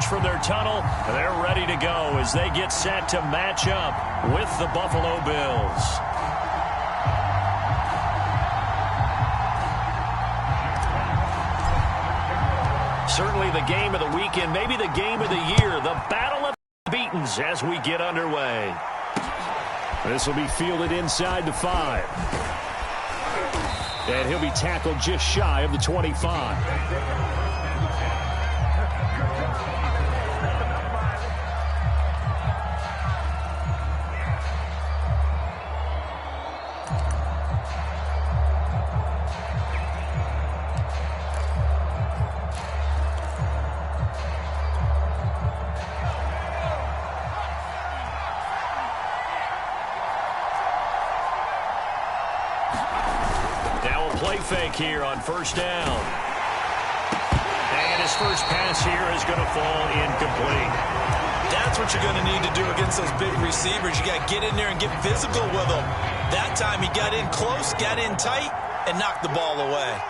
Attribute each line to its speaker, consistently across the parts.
Speaker 1: from their tunnel. They're ready to go as they get set to match up with the Buffalo Bills. Certainly the game of the weekend, maybe the game of the year, the Battle of the Beatons as we get underway. This will be fielded inside the 5. And he'll be tackled just shy of the 25. Fake here on first down. And his first pass here is going to fall incomplete.
Speaker 2: That's what you're going to need to do against those big receivers. You got to get in there and get physical with them. That time he got in close, got in tight, and knocked the ball away.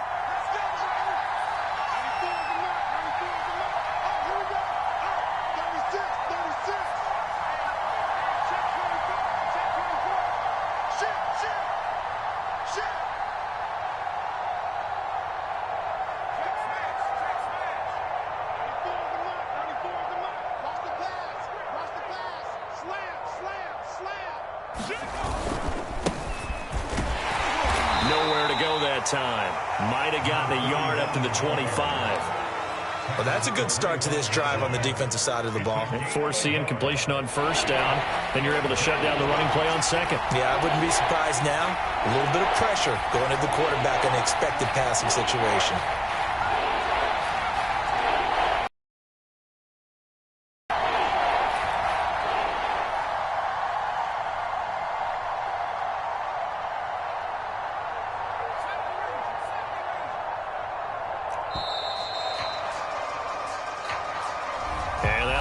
Speaker 1: Nowhere to go that time. Might have gotten a yard up to the 25.
Speaker 2: Well, that's a good start to this drive on the defensive side of the ball.
Speaker 1: Force the incompletion on first down. Then you're able to shut down the running play on second.
Speaker 2: Yeah, I wouldn't be surprised now. A little bit of pressure going at the quarterback in an expected passing situation.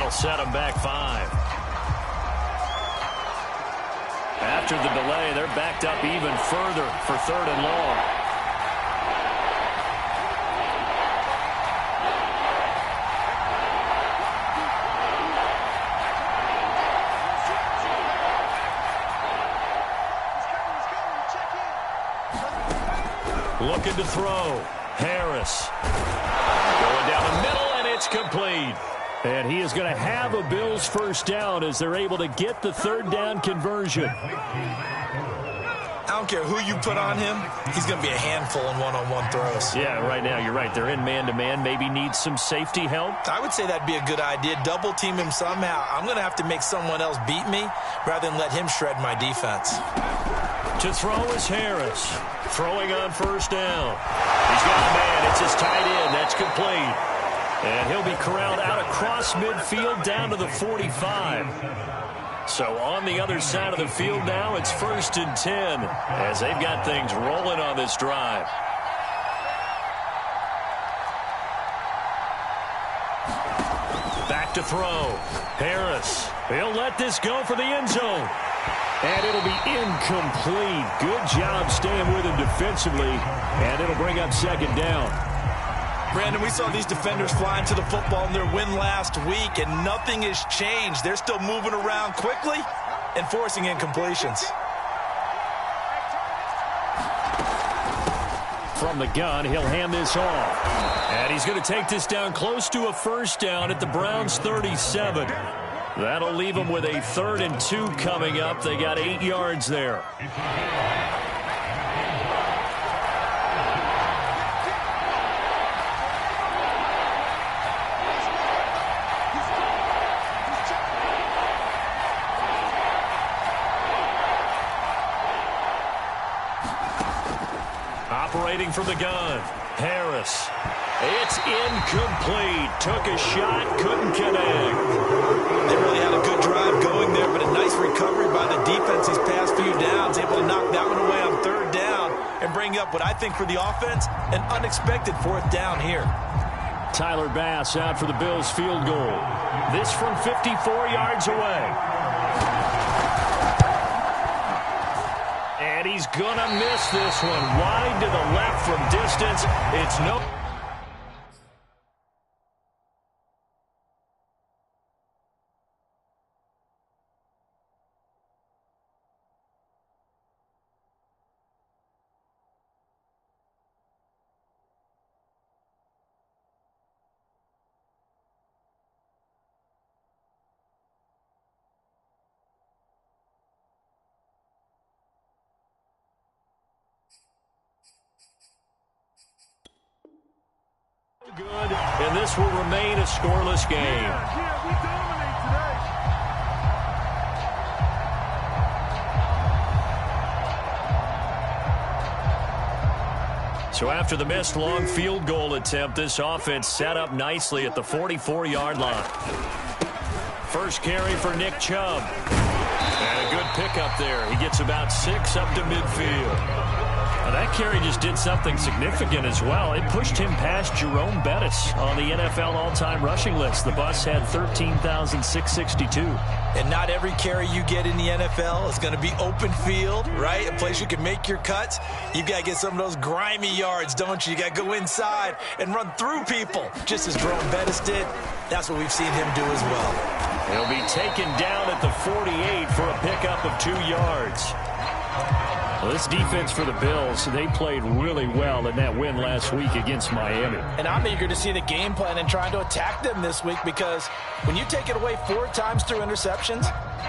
Speaker 1: Set them back 5. After the delay, they're backed up even further for 3rd and long. Looking to throw. Harris. Going down the middle, and it's complete. And he is going to have a Bills first down as they're able to get the 3rd down conversion.
Speaker 2: I don't care who you put on him. He's going to be a handful in one-on-one throws.
Speaker 1: Yeah, right now, you're right. They're in man-to-man. Maybe need some safety help.
Speaker 2: I would say that'd be a good idea. Double team him somehow. I'm going to have to make someone else beat me rather than let him shred my defense.
Speaker 1: To throw is Harris. Throwing on first down. He's got a man. It's his tight end. That's complete. And he'll be corralled out across midfield down to the 45. So on the other side of the field now, it's 1st and 10 as they've got things rolling on this drive. Back to throw. Harris. He'll let this go for the end zone. And it'll be incomplete. Good job staying with him defensively. And it'll bring up 2nd down.
Speaker 2: Brandon, we saw these defenders flying to the football in their win last week, and nothing has changed. They're still moving around quickly and forcing incompletions.
Speaker 1: From the gun, he'll hand this off. And he's going to take this down close to a first down at the Browns' 37. That'll leave them with a 3rd and 2 coming up. They got 8 yards there. Operating from the gun, Harris. It's incomplete. Took a shot, couldn't connect.
Speaker 2: They really had a good drive going there, but a nice recovery by the defense these past few downs. Able to knock that one away on 3rd down and bring up what I think for the offense, an unexpected 4th down here.
Speaker 1: Tyler Bass out for the Bills field goal. This from 54 yards away. And he's going to miss this one. Wide to the left from distance. It's no... Good, and this will remain a scoreless game.
Speaker 3: Yeah, we dominate today.
Speaker 1: So after the missed long field goal attempt, this offense set up nicely at the 44-yard line. First carry for Nick Chubb. And a good pickup there. He gets about 6 up to midfield. Now that carry just did something significant as well. It pushed him past Jerome Bettis on the NFL all-time rushing list. The Bucs had 13,662.
Speaker 2: And not every carry you get in the NFL is going to be open field, right? A place you can make your cuts. You've got to get some of those grimy yards, don't you? You got to go inside and run through people, just as Jerome Bettis did. That's what we've seen him do as well.
Speaker 1: He'll be taken down at the 48 for a pickup of 2 yards. Well, this defense for the Bills, they played really well in that win last week against Miami.
Speaker 4: And I'm eager to see the game plan and trying to attack them this week, because when you take it away 4 times through interceptions,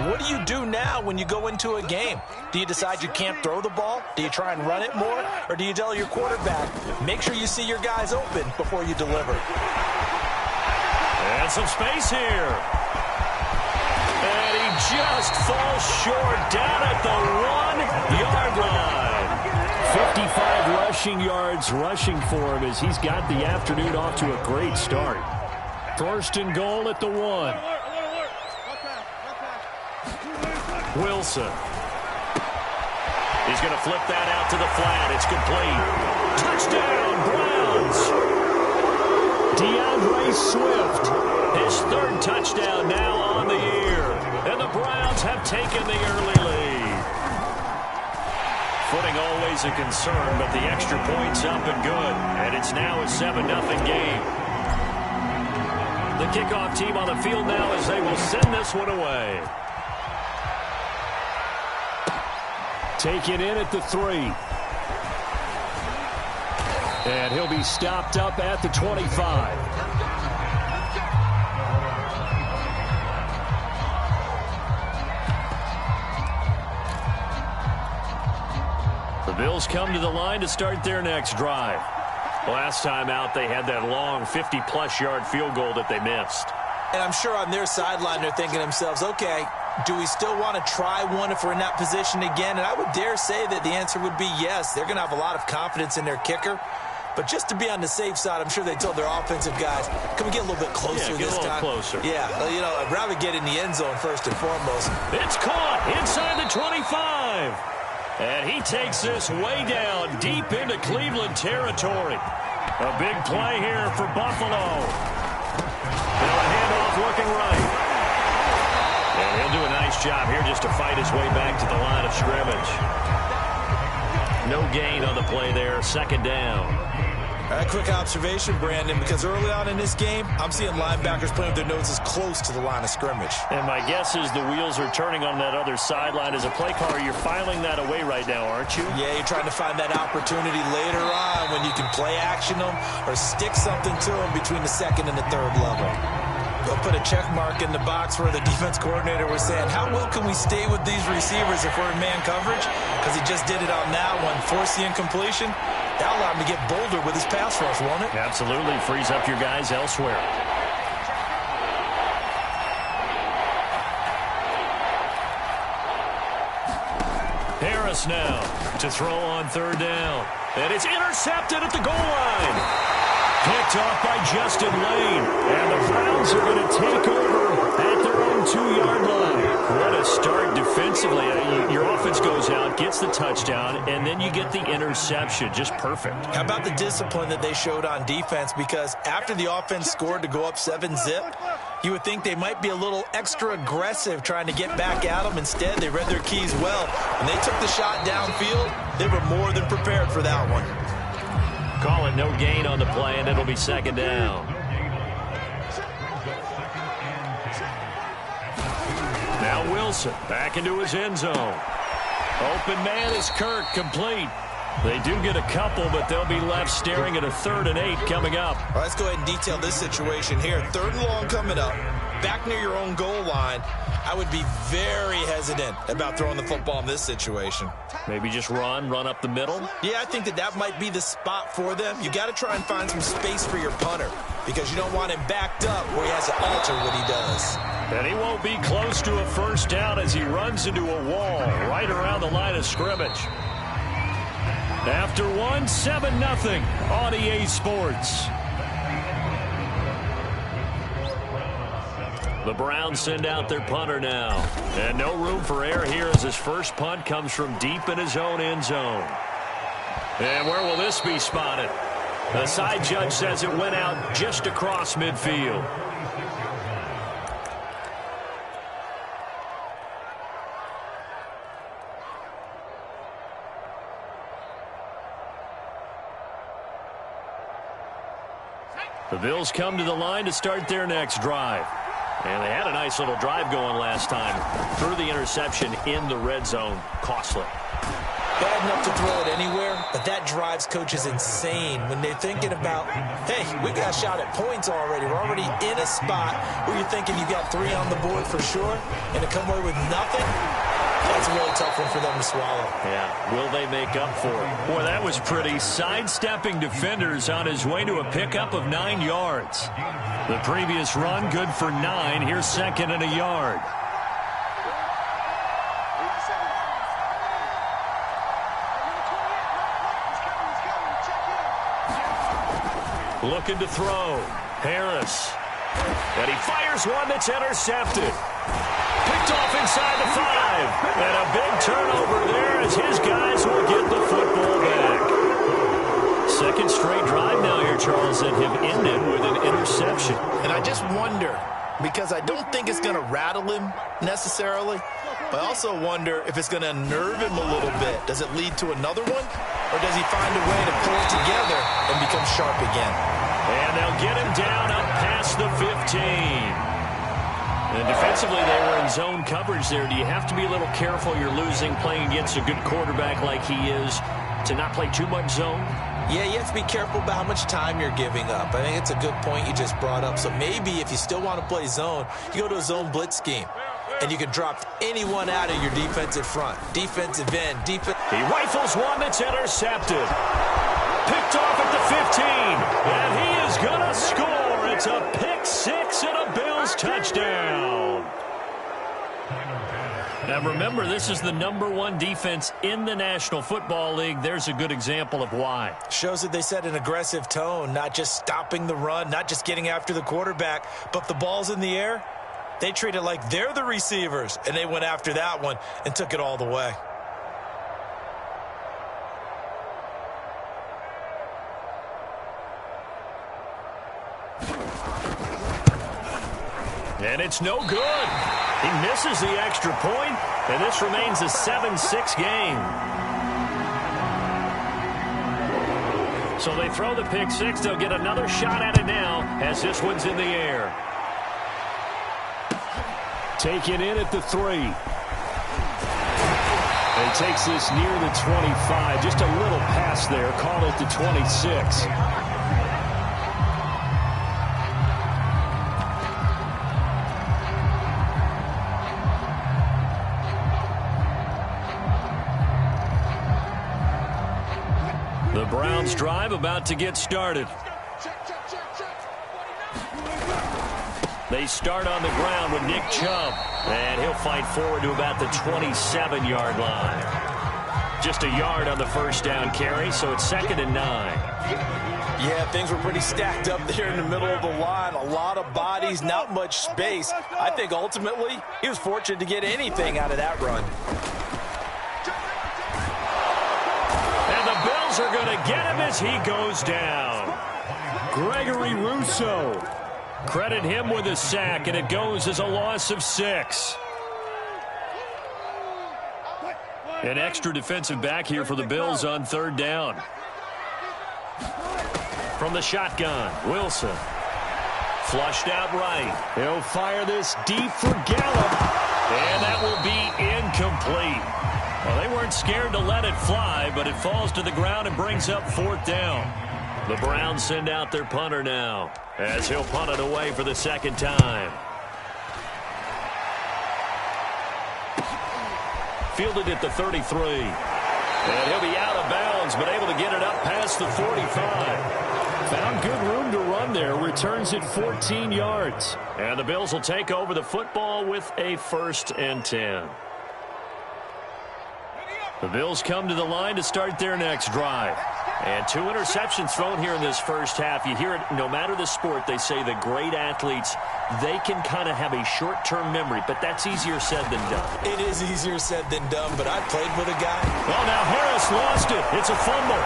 Speaker 4: what do you do now when you go into a game? Do you decide you can't throw the ball? Do you try and run it more? Or do you tell your quarterback, make sure you see your guys open before you deliver?
Speaker 1: And some space here. And he just falls short down at the 1-yard line. 55 rushing yards rushing for him as he's got the afternoon off to a great start. First and goal at the 1. Wilson. He's going to flip that out to the flat. It's complete. Touchdown, Browns. DeAndre Swift, his 3rd touchdown now on the year. And the Browns have taken the early lead. Footing always a concern, but the extra point's up and good. And it's now a 7-0 game. The kickoff team on the field now as they will send this one away. Taken in at the 3. And he'll be stopped up at the 25. The Bills come to the line to start their next drive. Last time out, they had that long 50-plus yard field goal that they missed.
Speaker 2: And I'm sure on their sideline they're thinking to themselves, okay, do we still want to try one if we're in that position again? And I would dare say that the answer would be yes. They're going to have a lot of confidence in their kicker. But just to be on the safe side, I'm sure they told their offensive guys, can we get a little bit closer this time?
Speaker 1: Closer.
Speaker 2: Yeah, you know, I'd rather get in the end zone first and foremost.
Speaker 1: It's caught inside the 25. And he takes this way down deep into Cleveland territory. A big play here for Buffalo. Now a handoff looking right. And he'll do a nice job here just to fight his way back to the line of scrimmage. No gain on the play there. 2nd down.
Speaker 2: A quick observation, Brandon, because early on in this game, I'm seeing linebackers playing with their noses close to the line of scrimmage.
Speaker 1: And my guess is the wheels are turning on that other sideline. As a play caller, you're filing that away right now, aren't you?
Speaker 2: Yeah, you're trying to find that opportunity later on when you can play action them or stick something to them between the 2nd and the 3rd level. They'll put a check mark in the box where the defense coordinator was saying, how well can we stay with these receivers if we're in man coverage? Because he just did it on that one, force the incompletion. That'll allow him to get bolder with his pass rush, won't it?
Speaker 1: Absolutely. Frees up your guys elsewhere. Harris now to throw on 3rd down. And it's intercepted at the goal line. Picked off by Justin Lane. And the Browns are going to take over at their own 2-yard line. What a start defensively. Your offense goes out, gets the touchdown, and then you get the interception. Just perfect.
Speaker 2: How about the discipline that they showed on defense? Because after the offense scored to go up 7-zip, you would think they might be a little extra aggressive trying to get back at them. Instead, they read their keys well. When they took the shot downfield, they were more than prepared for that one.
Speaker 1: Call it no gain on the play, and it'll be 2nd down. Now Wilson back into his end zone. Open man is Kirk, complete. They do get a couple, but they'll be left staring at a 3rd and 8 coming up.
Speaker 2: All right, let's go ahead and detail this situation here. 3rd and long coming up. back near your own goal line, I would be very hesitant about throwing the football in this situation.
Speaker 1: Maybe just run up the middle?
Speaker 2: Yeah, I think that might be the spot for them. You got to try and find some space for your punter because you don't want him backed up where he has to alter what he does.
Speaker 1: And he won't be close to a first down as he runs into a wall right around the line of scrimmage. After 7-0 on EA Sports. The Browns send out their punter now. And no room for error here as his first punt comes from deep in his own end zone. And where will this be spotted? The side judge says it went out just across midfield. The Bills come to the line to start their next drive. And they had a nice little drive going last time. Threw the interception in the red zone. Costly.
Speaker 2: Bad enough to throw it anywhere, but that drives coaches insane when they're thinking about, hey, we got a shot at points already. We're already in a spot where you're thinking you got 3 on the board for sure, and to come away with nothing, that's a really tough one for them to swallow.
Speaker 1: Yeah, will they make up for it? Boy, that was pretty. Sidestepping defenders on his way to a pickup of 9 yards. The previous run, good for 9. Here's second and a yard. Looking to throw. Harris. And he fires one that's intercepted. Picked off inside the 5. And a big turnover there as his guys will get the football back. Second straight drive now here, Charles, that have ended with an interception.
Speaker 4: And I just wonder, because I don't think it's going to rattle him necessarily, but I also wonder if it's going to unnerve him a little bit. Does it lead to another one? Or does he find a way to pull it together and become sharp again?
Speaker 1: And they'll get him down up past the 15. And defensively, they were in zone coverage there. Do you have to be a little careful? You're losing, playing against a good quarterback like he is, to not play too much zone?
Speaker 2: Yeah, you have to be careful about how much time you're giving up. I think it's a good point you just brought up. So maybe if you still want to play zone, you go to a zone blitz scheme. And you can drop anyone out of your defensive front. Defensive end, defense.
Speaker 1: He rifles one that's intercepted. Picked off at the 15. And he is going to score. It's a pick 6 and a Bills touchdown. Now remember, this is the #1 defense in the National Football League. There's a good example of why.
Speaker 2: Shows that they set an aggressive tone, not just stopping the run, not just getting after the quarterback, but if the ball's in the air, they treat it like they're the receivers, and they went after that one and took it all the way.
Speaker 1: And it's no good. He misses the extra point, and this remains a 7-6 game. So they throw the pick 6. They'll get another shot at it now as this one's in the air. Taken in at the 3. He takes this near the 25. Just a little pass there. Call it the 26. The Browns drive about to get started. They start on the ground with Nick Chubb, and he'll fight forward to about the 27-yard line. Just a yard on the first down carry, so it's 2nd and 9.
Speaker 4: Yeah, things were pretty stacked up there in the middle of the line. A lot of bodies, not much space. I think ultimately he was fortunate to get anything out of that run.
Speaker 1: And the Bills are going to get him as he goes down. Gregory Rousseau. Credit him with a sack, and it goes as a loss of 6. An extra defensive back here for the Bills on 3rd down. From the shotgun, Wilson. Flushed out right. He'll fire this deep for Gallup, and that will be incomplete. Well, they weren't scared to let it fly, but it falls to the ground and brings up 4th down. The Browns send out their punter now, as he'll punt it away for the 2nd time. fielded at the 33. And he'll be out of bounds, but able to get it up past the 45. Found good room to run there. Returns it 14 yards. And the Bills will take over the football with a 1st and 10. The Bills come to the line to start their next drive. And 2 interceptions thrown here in this first half. You hear it, no matter the sport, they say the great athletes, they can kind of have a short-term memory, but that's easier said than done.
Speaker 2: It is easier said than done, but I played with a guy.
Speaker 1: Well, now Harris lost it. It's a fumble.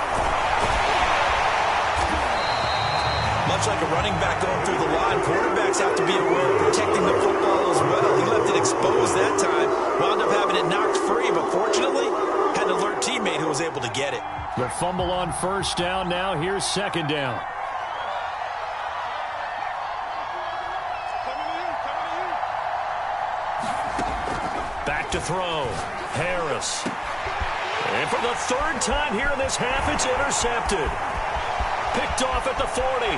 Speaker 2: Much like a running back going through the line, quarterbacks have to be aware of protecting the football as well. He left it exposed that time, wound up having it knocked free, but fortunately, had an alert teammate who was able to get it.
Speaker 1: The fumble on 1st down. Now here's 2nd down. Back to throw. Harris. And for the 3rd time here in this half, it's intercepted. Picked off at the 40.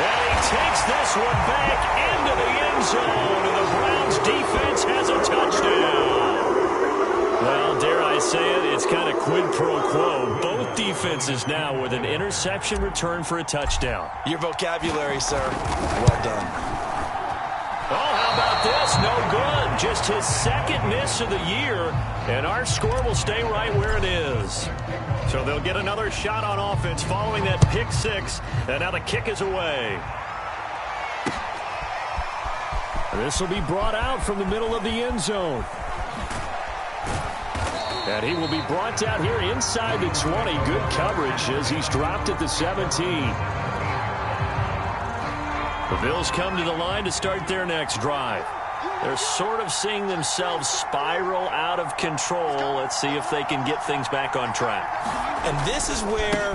Speaker 1: And he takes this one back into the end zone. And the Browns defense has a touchdown. Well, dare I say it, it's kind of quid pro quo. Both defenses now with an interception return for a touchdown.
Speaker 2: Your vocabulary, sir. Well done.
Speaker 1: Oh, how about this? No good. Just his 2nd miss of the year. And our score will stay right where it is. So they'll get another shot on offense following that pick 6. And now the kick is away. This will be brought out from the middle of the end zone. And he will be brought down here inside the 20. Good coverage as he's dropped at the 17. The Bills come to the line to start their next drive. They're sort of seeing themselves spiral out of control. Let's see if they can get things back on track.
Speaker 2: And this is where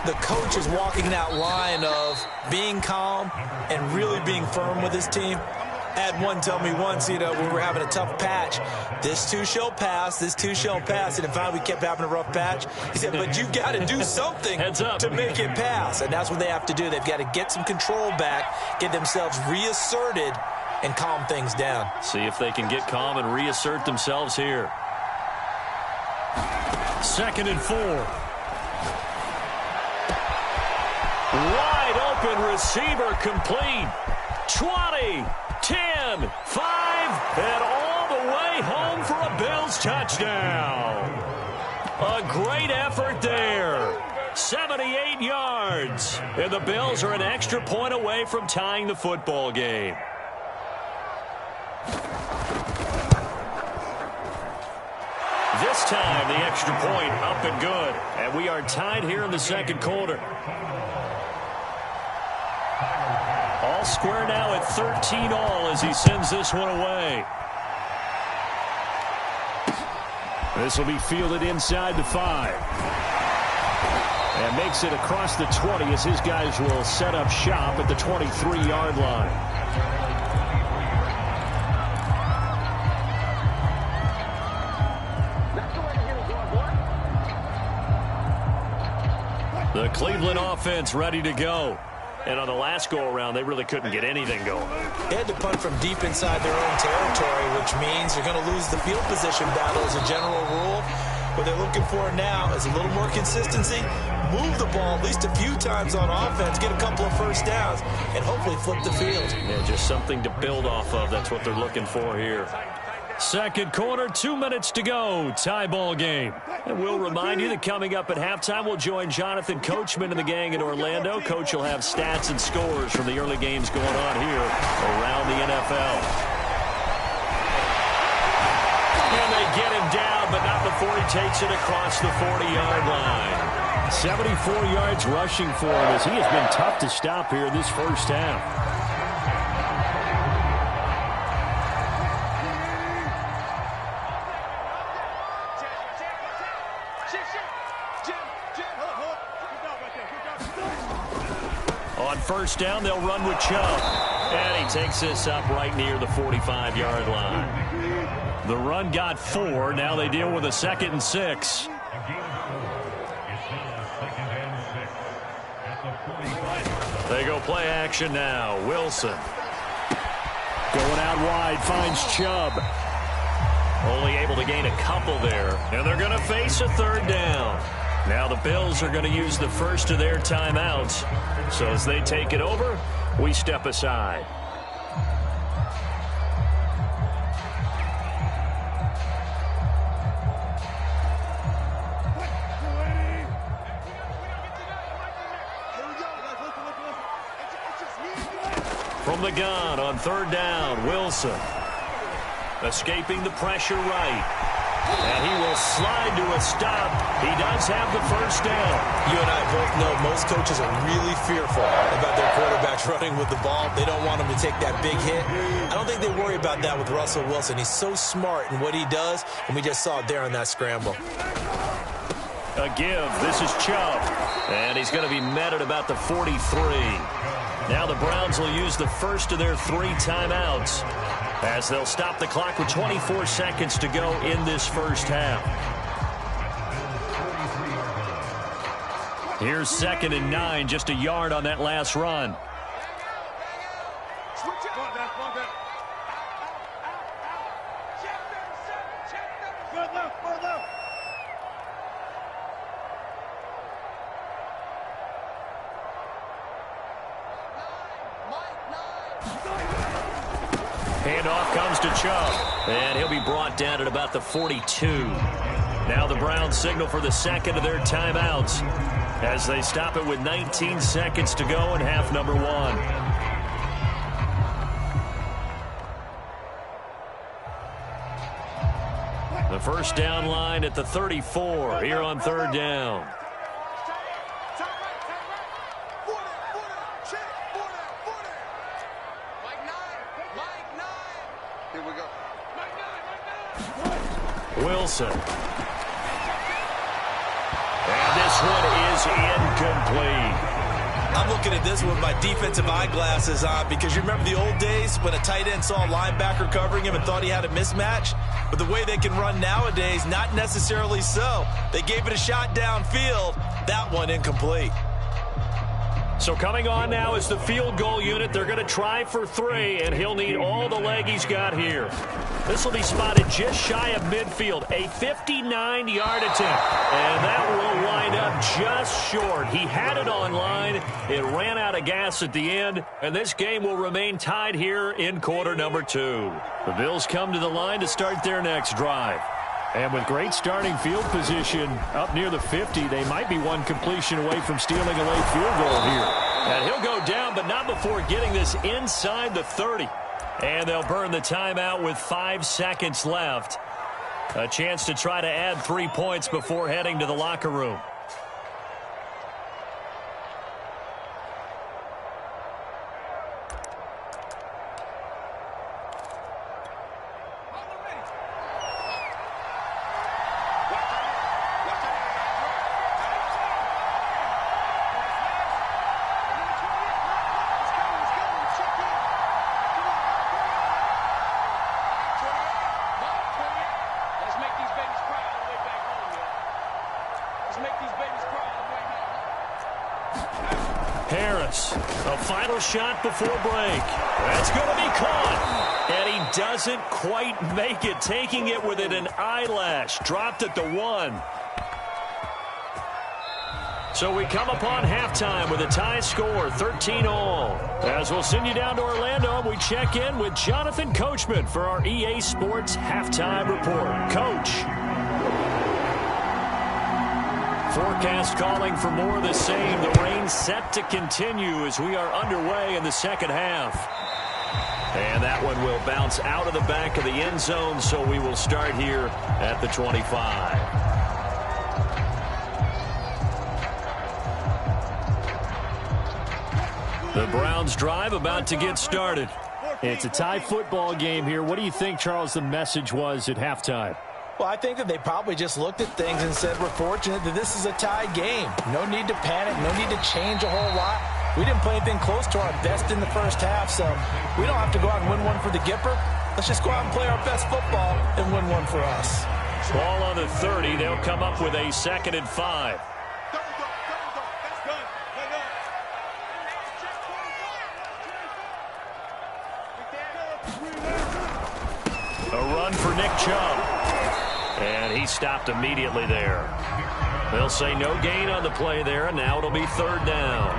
Speaker 2: the coach is walking that line of being calm and really being firm with his team. I had one tell me once, when we were having a tough patch, this too shall pass, this too shall pass. And finally we kept having a rough patch. He said, but you got to do something to make it pass. And that's what they have to do. They've got to get some control back, get themselves reasserted, and calm things down.
Speaker 1: See if they can get calm and reassert themselves here. 2nd and 4. Wide open receiver complete. 20, 10, 5, and all the way home for a Bills touchdown. A great effort there. 78 yards. And the Bills are an extra point away from tying the football game. This time, the extra point up and good. And we are tied here in the 2nd quarter. All square now at 13 all as he sends this one away. This will be fielded inside the 5. And makes it across the 20 as his guys will set up shop at the 23-yard line. The Cleveland offense ready to go. And on the last go-around, they really couldn't get anything going.
Speaker 2: They had to punt from deep inside their own territory, which means you're going to lose the field position battle as a general rule. What they're looking for now is a little more consistency, move the ball at least a few times on offense, get a couple of first downs, and hopefully flip the field.
Speaker 1: Yeah, just something to build off of. That's what they're looking for here. 2nd quarter, 2 minutes to go. Tie ball game. And we'll remind you that coming up at halftime, we'll join Jonathan Coachman and the gang in Orlando. Coach will have stats and scores from the early games going on here around the NFL. And they get him down, but not before he takes it across the 40-yard line. 74 yards rushing for him as he has been tough to stop here this first half. On 1st down, they'll run with Chubb. And he takes this up right near the 45-yard line. The run got 4. Now they deal with a 2nd and 6. They go play action now. Wilson. Going out wide, finds Chubb. Only able to gain a couple there. And they're going to face a third down. Now the Bills are going to use the first of their timeouts. So as they take it over, we step aside. From the gun on third down, Wilson. Escaping the pressure right. And he will slide to a stop. He does have the first down.
Speaker 2: You and I both know most coaches are really fearful about their quarterbacks running with the ball. They don't want him to take that big hit. I don't think they worry about that with Russell Wilson. He's so smart in what he does, and we just saw it there on that scramble.
Speaker 1: A give. This is Chubb. And he's going to be met at about the 43. Now the Browns will use the first of their 3 timeouts, as they'll stop the clock with 24 seconds to go in this first half. Here's 2nd and 9, just a yard on that last run. Handoff comes to Chubb, and he'll be brought down at about the 42. Now the Browns signal for the second of their timeouts as they stop it with 19 seconds to go in half number 1. The first down line at the 34 here on third down. Wilson. And this one is incomplete.
Speaker 2: I'm looking at this with my defensive eyeglasses on because you remember the old days when a tight end saw a linebacker covering him and thought he had a mismatch? But the way they can run nowadays, not necessarily so. They gave it a shot downfield. That one incomplete.
Speaker 1: So coming on now is the field goal unit. They're going to try for 3, and he'll need all the leg he's got here. This will be spotted just shy of midfield, a 59-yard attempt. And that will wind up just short. He had it on line. It ran out of gas at the end, and this game will remain tied here in quarter number 2. The Bills come to the line to start their next drive. And with great starting field position up near the 50, they might be one completion away from stealing a late field goal here. And he'll go down, but not before getting this inside the 30. And they'll burn the timeout with 5 seconds left. A chance to try to add 3 points before heading to the locker room. A final shot before break. That's going to be caught. And he doesn't quite make it, taking it within an eyelash. Dropped at the 1. So we come upon halftime with a tie score, 13-all. As we'll send you down to Orlando, we check in with Jonathan Coachman for our EA Sports Halftime Report. Coach. Forecast calling for more of the same. The rain set to continue as we are underway in the second half. And that one will bounce out of the back of the end zone, so we will start here at the 25. The Browns drive about to get started. It's a tie football game here. What do you think, Charles, the message was at halftime?
Speaker 4: Well, I think that they probably just looked at things and said, we're fortunate that this is a tie game. No need to panic. No need to change a whole lot. We didn't play anything close to our best in the first half, so we don't have to go out and win one for the Gipper. Let's just go out and play our best football and win one for us.
Speaker 1: Ball on the 30. They'll come up with a 2nd and 5. A run for Nick Chubb. And he stopped immediately there. They'll say no gain on the play there, and now it'll be third down.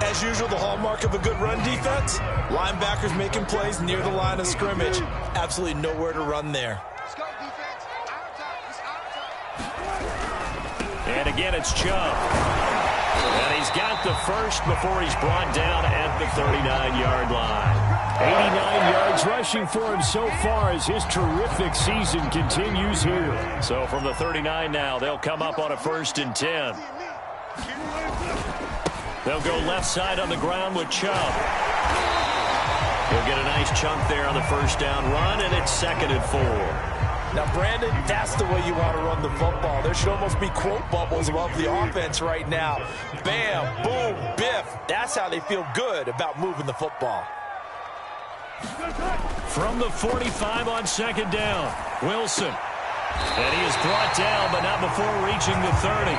Speaker 2: As usual, the hallmark of a good run defense, linebackers making plays near the line of scrimmage. Absolutely nowhere to run there.
Speaker 1: And again, it's Chubb. And he's got the first before he's brought down at the 39-yard line.
Speaker 5: 89 yards rushing for him so far as his terrific season continues here.
Speaker 1: So from the 39 now, they'll come up on a 1st and 10. They'll go left side on the ground with Chubb. He'll get a nice chunk there on the first down run, and it's 2nd and 4.
Speaker 4: Now, Brandon, that's the way you want to run the football. There should almost be quote bubbles above the offense right now. Bam, boom, biff. That's how they feel good about moving the football.
Speaker 5: From the 45 on 2nd down, Wilson.
Speaker 1: And he is brought down, but not before reaching the 30.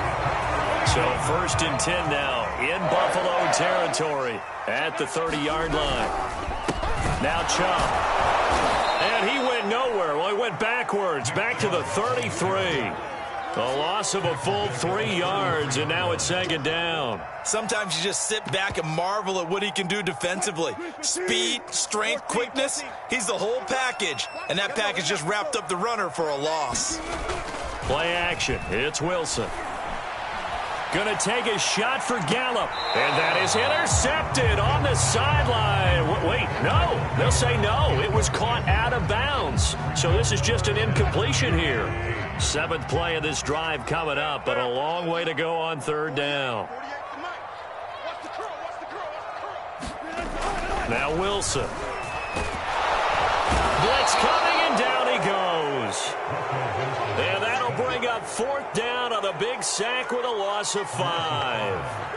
Speaker 1: So 1st and 10 now in Buffalo territory at the 30-yard line. Now Chubb. And he went nowhere. Well, he went backwards, back to the 33. A loss of a full 3 yards, and now it's 2nd down.
Speaker 2: Sometimes you just sit back and marvel at what he can do defensively. Speed, strength, quickness, he's the whole package. And that package just wrapped up the runner for a loss.
Speaker 1: Play action. It's Wilson. Going to take a shot for Gallup. And that is intercepted on the sideline. Wait, no. They'll say no. It was caught out of bounds. So this is just an incompletion here. 7th play of this drive coming up, but a long way to go on 3rd down. Now Wilson. Blitz coming, and down he goes. And that'll bring up 4th down on a big sack with a loss of 5.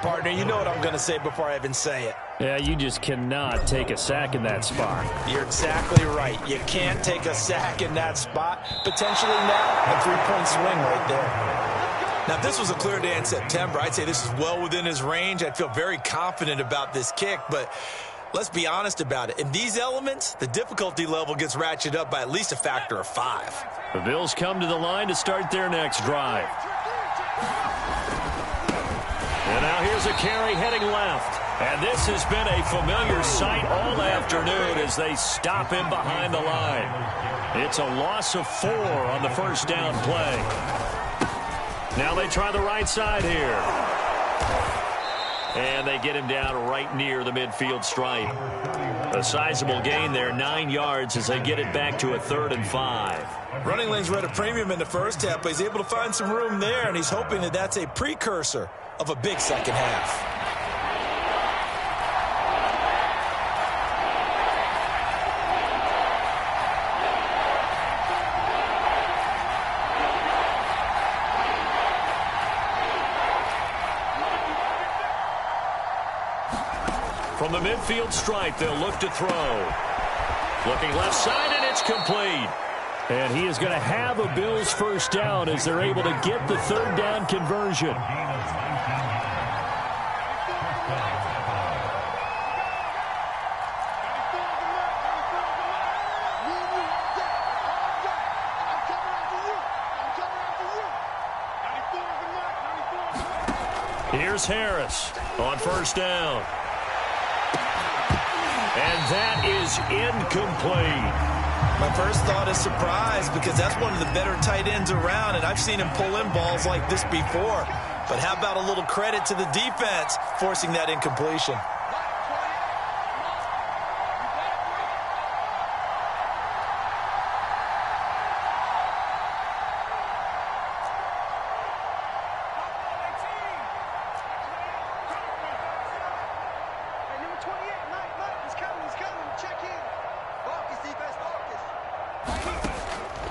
Speaker 4: Partner, you know what I'm going to say before I even say it.
Speaker 5: Yeah, you just cannot take a sack in that spot.
Speaker 4: You're exactly right. You can't take a sack in that spot. Potentially now, a 3-point swing right there.
Speaker 2: Now, if this was a clear day in September, I'd say this is well within his range. I'd feel very confident about this kick, but let's be honest about it. In these elements, the difficulty level gets ratcheted up by at least a factor of 5.
Speaker 1: The Bills come to the line to start their next drive. And now here's a carry heading left. And this has been a familiar sight all afternoon as they stop him behind the line. It's a loss of 4 on the first down play. Now they try the right side here. And they get him down right near the midfield stripe. A sizable gain there, 9 yards as they get it back to a 3rd and 5.
Speaker 2: Running lanes were at a premium in the first half, but he's able to find some room there, and he's hoping that that's a precursor of a big second half.
Speaker 1: From the midfield stripe, they'll look to throw. Looking left side, and it's complete.
Speaker 5: And he is going to have a Bills first down as they're able to get the 3rd down conversion.
Speaker 1: Here's Harris on first down. And that is incomplete.
Speaker 2: My first thought is surprise because that's one of the better tight ends around, and I've seen him pull in balls like this before. But how about a little credit to the defense forcing that incompletion?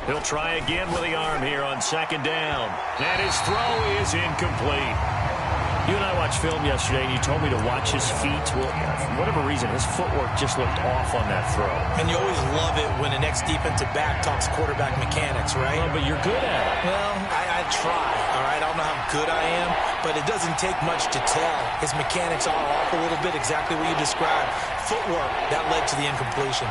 Speaker 1: He'll try again with the arm here on 2nd down. And his throw is incomplete. You and I watched film yesterday, and you told me to watch his feet. Well, for whatever reason, his footwork just looked off on that throw.
Speaker 2: And you always love it when the next defensive back talks quarterback mechanics, right?
Speaker 1: Well, but you're good at it.
Speaker 2: Well, I try, all right? I don't know how good I am, but it doesn't take much to tell. His mechanics are off a little bit, exactly what you described. Footwork, that led to the incompletion.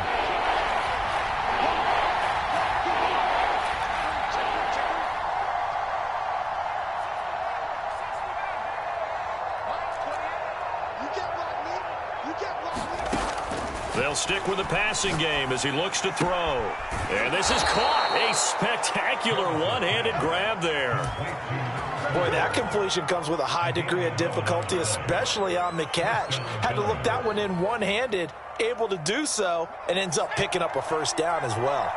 Speaker 1: They'll stick with the passing game as he looks to throw. And this is caught. A spectacular one-handed grab there.
Speaker 4: Boy, that completion comes with a high degree of difficulty, especially on the catch. Had to look that one in one-handed, able to do so, and ends up picking up a first down as well.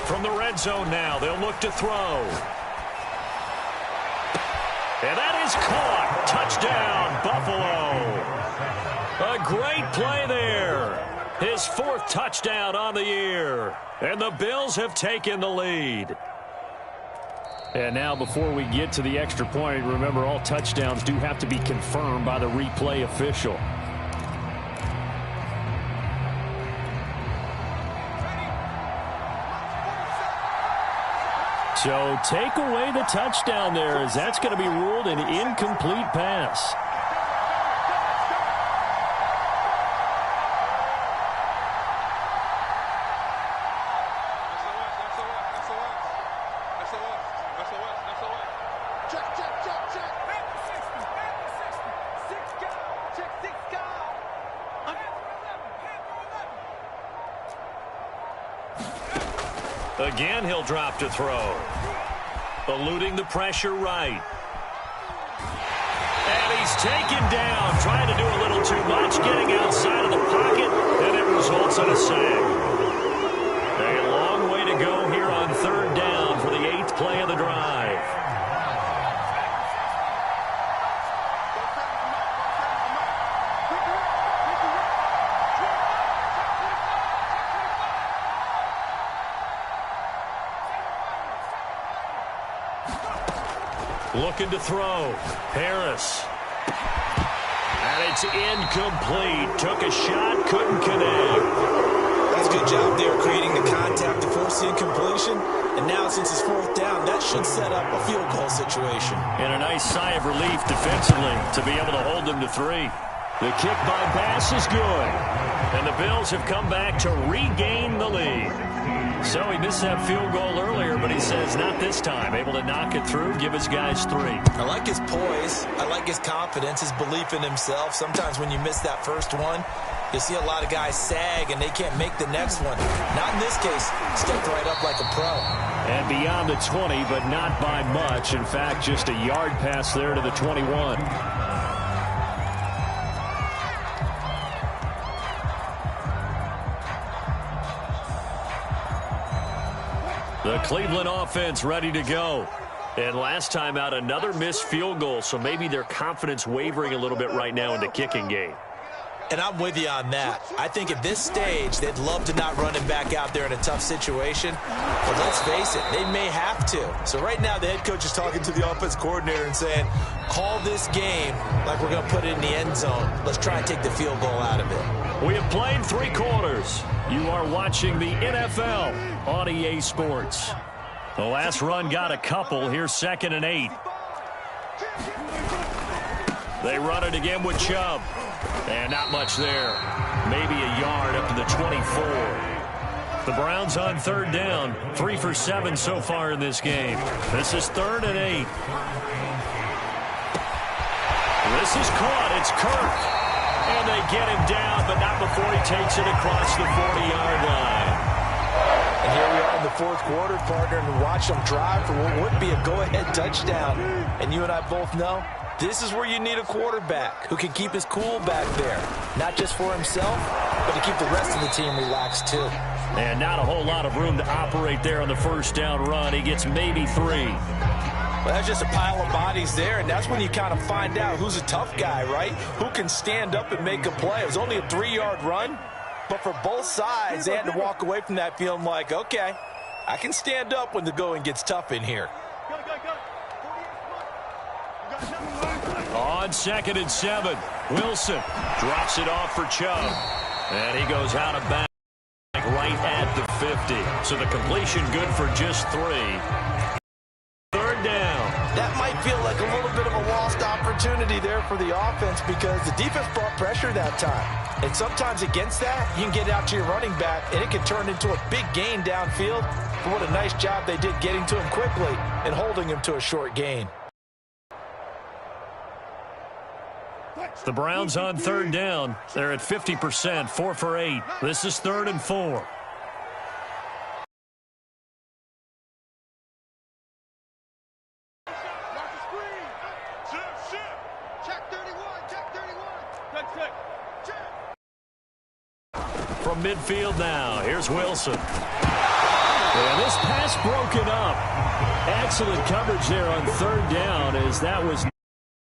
Speaker 1: From the red zone now, they'll look to throw. And that is caught. Touchdown, Buffalo. A great play there. His 4th touchdown on the year. And the Bills have taken the lead.
Speaker 5: And now before we get to the extra point, remember all touchdowns do have to be confirmed by the replay official. So take away the touchdown there, as that's going to be ruled an incomplete pass.
Speaker 1: Again, he'll drop to throw. Eluding the pressure right. And he's taken down, trying to do a little too much, getting outside of the pocket, and it results in a sack. A long way to go here on 3rd down for the 8th play of the drive. Looking to throw. Harris. And it's incomplete. Took a shot, couldn't connect.
Speaker 2: That's a good job there creating the contact to force the incompletion. And now since it's 4th down, that should set up a field goal situation.
Speaker 5: And a nice sigh of relief defensively to be able to hold them to 3. The kick by Bass is good.
Speaker 1: And the Bills have come back to regain the lead. So he missed that field goal earlier, but he says not this time. Able to knock it through, give his guys 3.
Speaker 2: I like his poise. I like his confidence, his belief in himself. Sometimes when you miss that first one, you see a lot of guys sag and they can't make the next one. Not in this case. Stepped right up like a pro.
Speaker 5: And beyond the 20, but not by much. In fact, just a yard pass there to the 21.
Speaker 1: The Cleveland offense ready to go. And last time out, another missed field goal, so maybe their confidence wavering a little bit right now in the kicking game.
Speaker 2: And I'm with you on that. I think at this stage, they'd love to not run him back out there in a tough situation. But let's face it, they may have to. So right now, the head coach is talking to the offense coordinator and saying, call this game like we're going to put it in the end zone. Let's try and take the field goal out of it.
Speaker 1: We have played 3 quarters. You are watching the NFL on EA Sports. The last run got a couple. Here's 2nd and 8. They run it again with Chubb. And not much there. Maybe a yard up to the 24. The Browns on 3rd down. 3 for 7 so far in this game. This is 3rd and 8. This is caught. It's Kirk. And they get him down, but not before he takes it across the 40-yard line.
Speaker 4: And here we are in the 4th quarter, partner, and watch them drive for what would be a go-ahead touchdown. And you and I both know this is where you need a quarterback who can keep his cool back there. Not just for himself, but to keep the rest of the team relaxed too.
Speaker 1: And not a whole lot of room to operate there on the 1st down run. He gets maybe 3.
Speaker 4: Well, that's just a pile of bodies there, and that's when you kind of find out who's a tough guy, right? Who can stand up and make a play. It was only a 3-yard run, but for both sides, they had to walk away from that feeling like, okay, I can stand up when the going gets tough in here.
Speaker 1: On 2nd and 7, Wilson drops it off for Chubb. And he goes out of bounds right at the 50. So the completion good for just 3. 3rd down.
Speaker 4: That might feel like a little bit of a lost opportunity. opportunity there for the offense because the defense brought pressure that time. And sometimes against that, you can get out to your running back, and it can turn into a big gain downfield. But what a nice job they did getting to him quickly and holding him to a short gain.
Speaker 1: The Browns on third down. They're at 50%, 4 for 8. This is 3rd and 4. From midfield now, here's Wilson. And this pass broken up. Excellent coverage there on third down as that was